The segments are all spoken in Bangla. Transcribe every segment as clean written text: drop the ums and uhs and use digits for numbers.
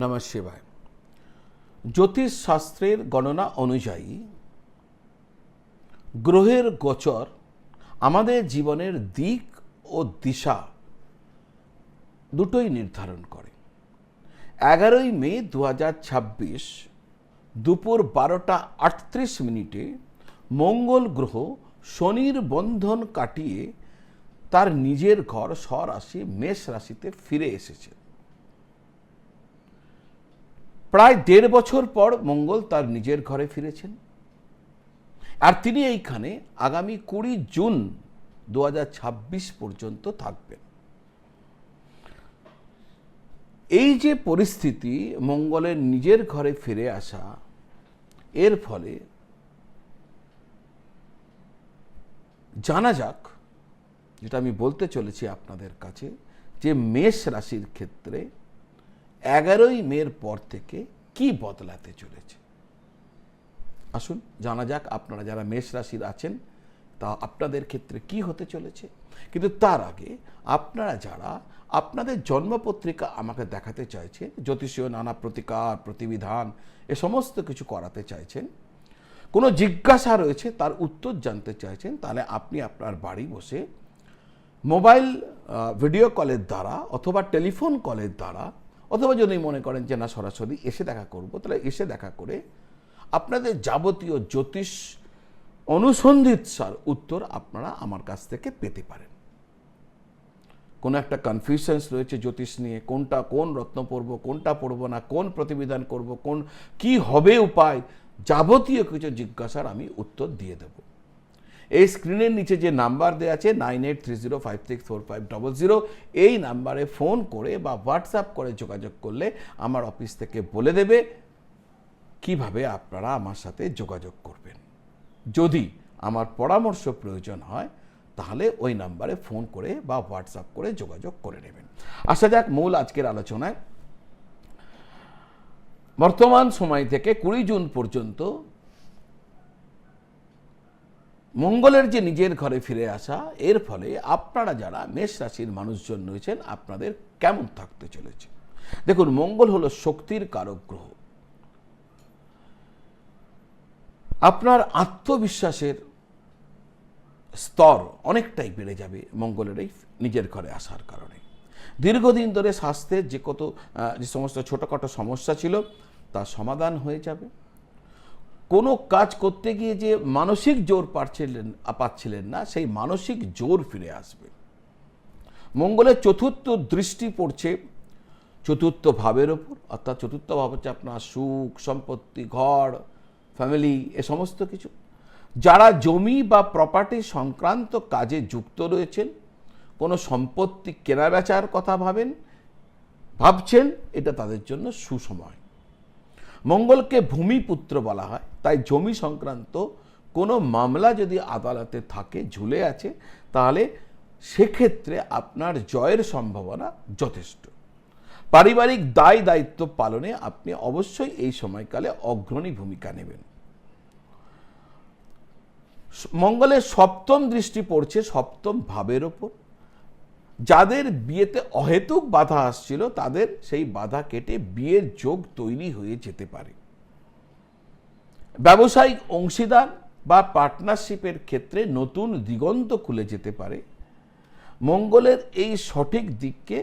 নমঃ শিবায়। জ্যোতিষ শাস্ত্রের গণনা অনুযায়ী গ্রহের গোচর আমাদের জীবনের দিক ও দিশা দুটোই নির্ধারণ করে। 11ই মে 2026 দুপুর 12:38 মঙ্গল গ্রহ শনির বন্ধন কাটিয়ে তার নিজের ঘর স্বরাশি মেষ রাশিতে ফিরে এসেছে। প্রায় 1.5 বছর পর মঙ্গল তার নিজের ঘরে ফিরেছেন, আর তিনি এইখানে আগামী 20 জুন 2026 পর্যন্ত থাকবেন। এই যে পরিস্থিতি, মঙ্গলের নিজের ঘরে ফিরে আসা, এর ফলে জানা যাক, যেটা আমি বলতে চলেছি আপনাদের কাছে, যে মেষ রাশির ক্ষেত্রে 11ই মের পর থেকে কি বদলাতে চলেছে। আসুন জানা যাক আপনারা যারা মেষ রাশির আছেন তা আপনাদের ক্ষেত্রে কি হতে চলেছে। কিন্তু তার আগে আপনারা যারা আপনাদের জন্মপত্রিকা আমাকে দেখাতে চাইছেন, জ্যোতিষীয় নানা প্রতিকার প্রতিবিধান এ সমস্ত কিছু করাতে চাইছেন, কোনো জিজ্ঞাসা রয়েছে তার উত্তর জানতে চাইছেন, তাহলে আপনি আপনার বাড়ি বসে মোবাইল ভিডিও কলের দ্বারা অথবা টেলিফোন কলের দ্বারা, অথবা যদি মনে করেন যে না সরাসরি এসে দেখা করব, তাহলে এসে দেখা করে আপনাদের যাবতীয় জ্যোতিষ অনুসন্ধিৎসার উত্তর আপনারা আমার কাছ থেকে পেতে পারেন। কোনো একটা কনফিউশনস রয়েছে জ্যোতিষ নিয়ে, কোন রত্ন পড়ব, কোনটা পড়ব না, কোন প্রতিবিধান করব, কি হবে উপায়, যাবতীয় কিছু জিজ্ঞাসার আমি উত্তর দিয়ে দেব। এই স্ক্রিনের নিচে যে নাম্বার দেওয়া আছে 9830564500, এই নাম্বারে ফোন করে বা হোয়াটসঅ্যাপ করে যোগাযোগ করলে আমার অফিস থেকে বলে দেবে কিভাবে আপনারা আমার সাথে যোগাযোগ করবেন। যদি আমার পরামর্শ প্রয়োজন হয় তাহলে ওই নাম্বারে ফোন করে বা হোয়াটসঅ্যাপ করে যোগাযোগ করে নেবেন। আসা যাক মূল আজকের আলোচনায়। বর্তমান সময় থেকে 20 জুন পর্যন্ত মঙ্গলের যে নিজের ঘরে ফিরে আসা, এর ফলে আপনারা যারা মেষ রাশির মানুষজন রয়েছেন আপনাদের কেমন থাকতে চলেছে। দেখুন, মঙ্গল হলো শক্তির কারক গ্রহ। আপনার আত্মবিশ্বাসের স্তর অনেকটাই বেড়ে যাবে মঙ্গলের এই নিজের ঘরে আসার কারণে। দীর্ঘদিন ধরে স্বাস্থ্যের যে সমস্ত ছোটোখাটো সমস্যা ছিল তার সমাধান হয়ে যাবে। কোনো কাজ করতে গিয়ে যে মানসিক জোর পাচ্ছিলেন না, সেই মানসিক জোর ফিরে আসবে। মঙ্গলের চতুর্থ দৃষ্টি পড়ছে চতুর্থ ভাবের ওপর, অর্থাৎ চতুর্থ ভাব হচ্ছে আপনার সুখ সম্পত্তি, ঘর, ফ্যামিলি, এ সমস্ত কিছু। যারা জমি বা প্রপার্টি সংক্রান্ত কাজে যুক্ত রয়েছেন, কোনো সম্পত্তি কেনা বেচার কথা ভাবছেন, এটা তাদের জন্য সুসময়। মঙ্গলকে ভূমিপুত্র বলা হয়, তাই জমি সংক্রান্ত কোনো মামলা যদি আদালতে থাকে, ঝুলে আছে, তাহলে সেক্ষেত্রে আপনার জয়ের সম্ভাবনা যথেষ্ট। পারিবারিক দায় দায়িত্ব পালনে আপনি অবশ্যই এই সময়কালে অগ্রণী ভূমিকা নেবেন। মঙ্গলের সপ্তম দৃষ্টি পড়ছে সপ্তম ভাবের ওপর। যাদের বিয়েতে অহেতুক বাধা আসছিল তাদের সেই বাধা কেটে বিয়ের যোগ তৈরি হয়ে যেতে পারে। ব্যবসায়িক অংশীদার বা পার্টনারশিপের ক্ষেত্রে নতুন দিগন্ত খুলে যেতে পারে। মঙ্গলের এই সঠিক দিককে,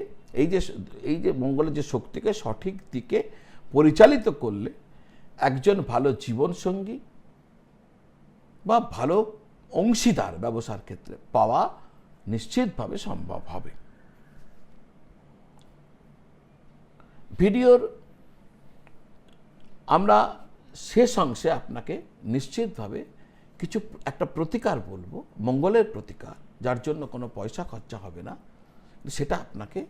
এই যে মঙ্গলের যে শক্তিকে সঠিক দিকে পরিচালিত করলে একজন ভালো জীবনসঙ্গী বা ভালো অংশীদার ব্যবসার ক্ষেত্রে পাওয়া নিশ্চিতভাবে সম্ভব হবে। ভিডিওর আমরা শেষ অংশে আপনাকে নিশ্চিতভাবে একটা প্রতিকার বলবো, মঙ্গলের প্রতিকার, যার জন্য কোনো পয়সা খরচা হবে না। সেটা আপনাকে,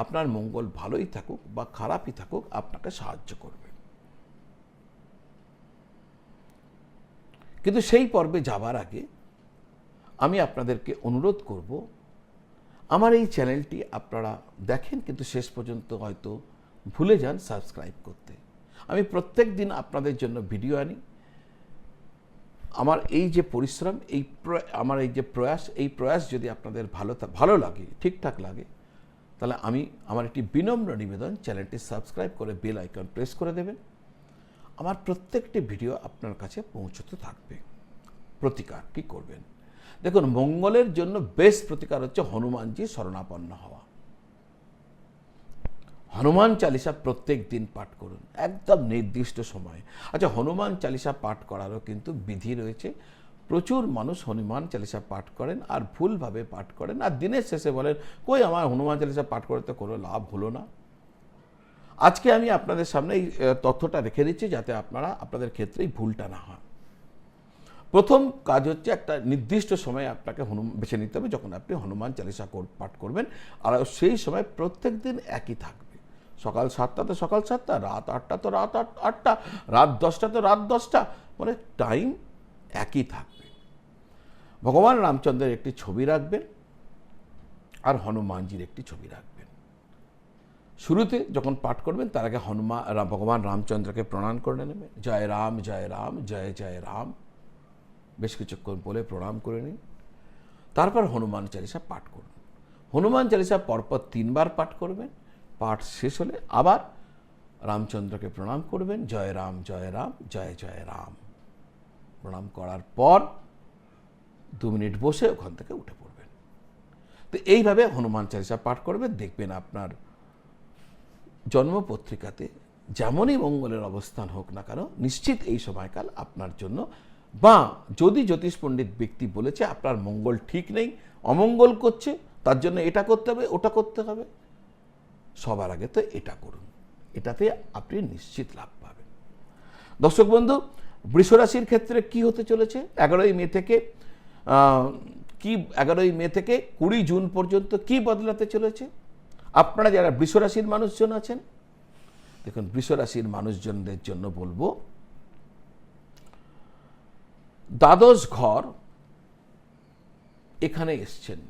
আপনার মঙ্গল ভালোই থাকুক বা খারাপই থাকুক, আপনাকে সাহায্য করবে। কিন্তু সেই পর্বে যাবার আগে আমি আপনাদেরকে অনুরোধ করব, আমার এই চ্যানেলটি আপনারা দেখেন কিন্তু শেষ পর্যন্ত হয়তো ভুলে যান সাবস্ক্রাইব করতে। আমি প্রত্যেক দিন আপনাদের জন্য ভিডিও আনি। আমার এই যে পরিশ্রম, আমার এই যে প্রয়াস যদি আপনাদের ভালো লাগে, ঠিকঠাক লাগে, তাহলে আমার একটি বিনম্র নিবেদন, চ্যানেলটি সাবস্ক্রাইব করে বেল আইকন প্রেস করে দেবেন। আমার প্রত্যেকটি ভিডিও আপনার কাছে পৌঁছতে থাকবে। প্রতিকার কি করবেন? দেখুন, মঙ্গলের জন্য বেস্ট প্রতিকার হচ্ছে হনুমানজি শরণাপন্ন হওয়া। হনুমান চালিসা প্রত্যেক দিন পাঠ করুন, একদম নির্দিষ্ট সময়ে। আচ্ছা, হনুমান চালিসা পাঠ করারও কিন্তু বিধি রয়েছে। প্রচুর মানুষ হনুমান চালিসা পাঠ করেন আর ভুলভাবে পাঠ করেন, আর দিনের শেষে বলেন, কই আমার হনুমান চালিসা পাঠ করতে কোনো লাভ হলো না। আজকে আমি আপনাদের সামনে এই তথ্যটা রেখে দিচ্ছি, যাতে আপনাদের ক্ষেত্রে এই ভুলটা না হয়। প্রথম কাজ হচ্ছে, একটা নির্দিষ্ট সময়ে আপনাকে বেছে নিতে হবে যখন আপনি হনুমান চালিসা পাঠ করবেন, আর সেই সময় প্রত্যেক দিন একই থাকবে। সকাল 7টা তো সকাল 7টা, রাত 8টা তো রাত 8টা, রাত 10টা তো রাত 10টা, মানে টাইম একই থাকবে। ভগবান রামচন্দ্রের একটি ছবি রাখবেন আর হনুমানজির একটি ছবি রাখবেন। শুরুতে যখন পাঠ করবেন তার আগে ভগবান রামচন্দ্রকে প্রণাম করে নেবেন। জয় রাম জয় রাম জয় জয় রাম বেশ কিছুক্ষণ বলে প্রণাম করে নিন। তারপর হনুমান চালিসা পাঠ করুন। হনুমান চালিসা পরপর 3 বার পাঠ করবেন। পাঠ শেষ হলে আবার রামচন্দ্রকে প্রণাম করবেন। জয় রাম জয় রাম জয় জয় রাম। প্রণাম করার পর 2 মিনিট বসে ওখান থেকে উঠে পড়বেন। তো এইভাবে হনুমান চালিসা পাঠ করবেন, দেখবেন আপনার জন্মপত্রিকাতে যেমনই মঙ্গলের অবস্থান হোক না কেন, নিশ্চিত এই সময়কাল আপনার জন্য, বা যদি জ্যোতিষ পণ্ডিত ব্যক্তি বলেছে আপনার মঙ্গল ঠিক নেই, অমঙ্গল করছে, তার জন্য এটা করতে হবে ওটা করতে হবে, সবার আগে তো এটা করুন। এটাতে আপনি নিশ্চিত লাভ পাবেন। দর্শক বন্ধু, বৃষ রাশির ক্ষেত্রে কি হতে চলেছে 11ই মে থেকে 20 জুন পর্যন্ত কি বদলাতে চলেছে? আপনারা যারা বৃষ রাশির মানুষজন আছেন, দেখুন, বৃষ রাশির মানুষজনদের জন্য বলবো, দ্বাদশ ঘর এখানে এসছেন।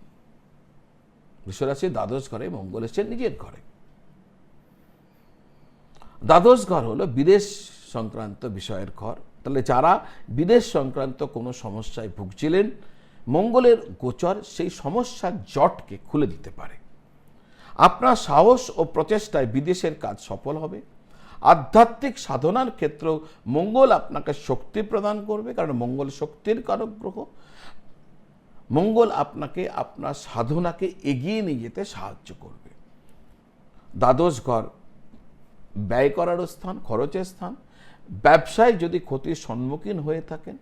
বৃষ রাশির দ্বাদশ ঘরে মঙ্গল এসছেন নিজের ঘরে। দ্বাদশ ঘর হলো বিদেশ সংক্রান্ত বিষয়ের ঘর। তাহলে যারা বিদেশ সংক্রান্ত কোনো সমস্যায় ভুগছিলেন, মঙ্গলের গোচর সেই সমস্যার জটকে খুলে দিতে পারে। আপনার সাহস ও প্রচেষ্টায় বিদেশের কাজ সফল হবে। আধ্যাত্মিক সাধনার ক্ষেত্রেও মঙ্গল আপনাকে শক্তি প্রদান করবে, কারণ মঙ্গল শক্তির কারক গ্রহ। মঙ্গল আপনাকে আপনার সাধনাকে এগিয়ে নিয়ে যেতে সাহায্য করবে। দ্বাদশ ঘর ব্যয় করার স্থান, খরচের স্থান। ব্যবসায় যদি ক্ষতির সম্মুখীন হয়ে থাকেন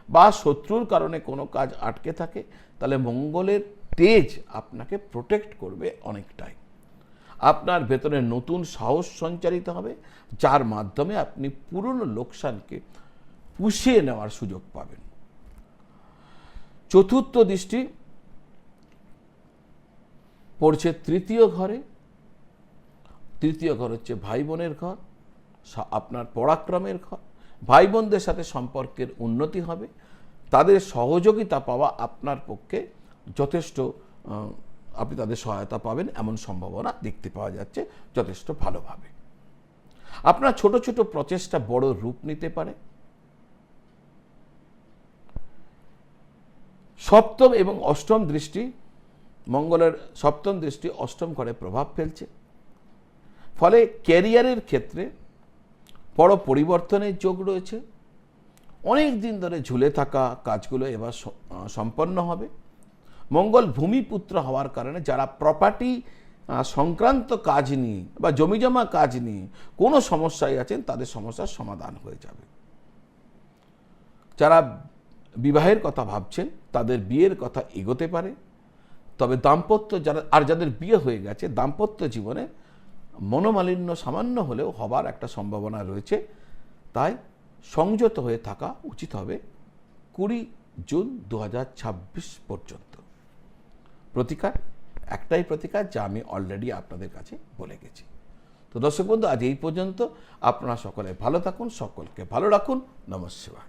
বা শত্রুর কারণে কোনো কাজ আটকে থাকে, তাহলে মঙ্গলের তেজ আপনাকে প্রোটেক্ট করবে অনেকটাই। আপনার ভেতরে নতুন সাহস সঞ্চারিত হবে, যার মাধ্যমে আপনি পুরনো লোকসানকে পুষিয়ে নেওয়ার সুযোগ পাবেন। চতুর্থ দৃষ্টি পড়ছে তৃতীয় ঘরে। তৃতীয় ঘর হচ্ছে ভাই বোনের ঘর, আপনার পরাক্রমের ঘর। ভাই বোনদের সাথে সম্পর্কের উন্নতি হবে, তাদের সহযোগিতা পাওয়া আপনার পক্ষে যথেষ্ট, আপনি তাদের সহায়তা পাবেন এমন সম্ভাবনা দেখতে পাওয়া যাচ্ছে যথেষ্ট ভালোভাবে। আপনার ছোট ছোট প্রচেষ্টা বড় রূপ নিতে পারে। সপ্তম এবং অষ্টম দৃষ্টি, মঙ্গলের সপ্তম দৃষ্টি অষ্টম ঘরে প্রভাব ফেলছে। ফলে ক্যারিয়ারের ক্ষেত্রে বড় পরিবর্তনের যোগ রয়েছে। অনেক দিন ধরে ঝুলে থাকা কাজগুলো এবার সম্পন্ন হবে। মঙ্গল ভূমিপুত্র হওয়ার কারণে যারা প্রপার্টি সংক্রান্ত কাজ নিয়ে বা জমিজমা কাজ নিয়ে কোনো সমস্যায় আছেন, তাদের সমস্যার সমাধান হয়ে যাবে। যারা বিবাহের কথা ভাবছেন, তাদের বিয়ের কথা এগোতে পারে। তবে যাদের বিয়ে হয়ে গেছে, দাম্পত্য জীবনে মনোমালিন্য সামান্য হলেও হবার একটা সম্ভাবনা রয়েছে। তাই সংযত হয়ে থাকা উচিত হবে 20 জুন 2026 পর্যন্ত। প্রতিকার একটাই প্রতিকার, যা আমি অলরেডি আপনাদের কাছে বলে গেছি। তো দর্শক বন্ধু, আজ এই পর্যন্ত। আপনারা সকলে ভালো থাকুন, সকলকে ভালো রাখুন। নমস্কার।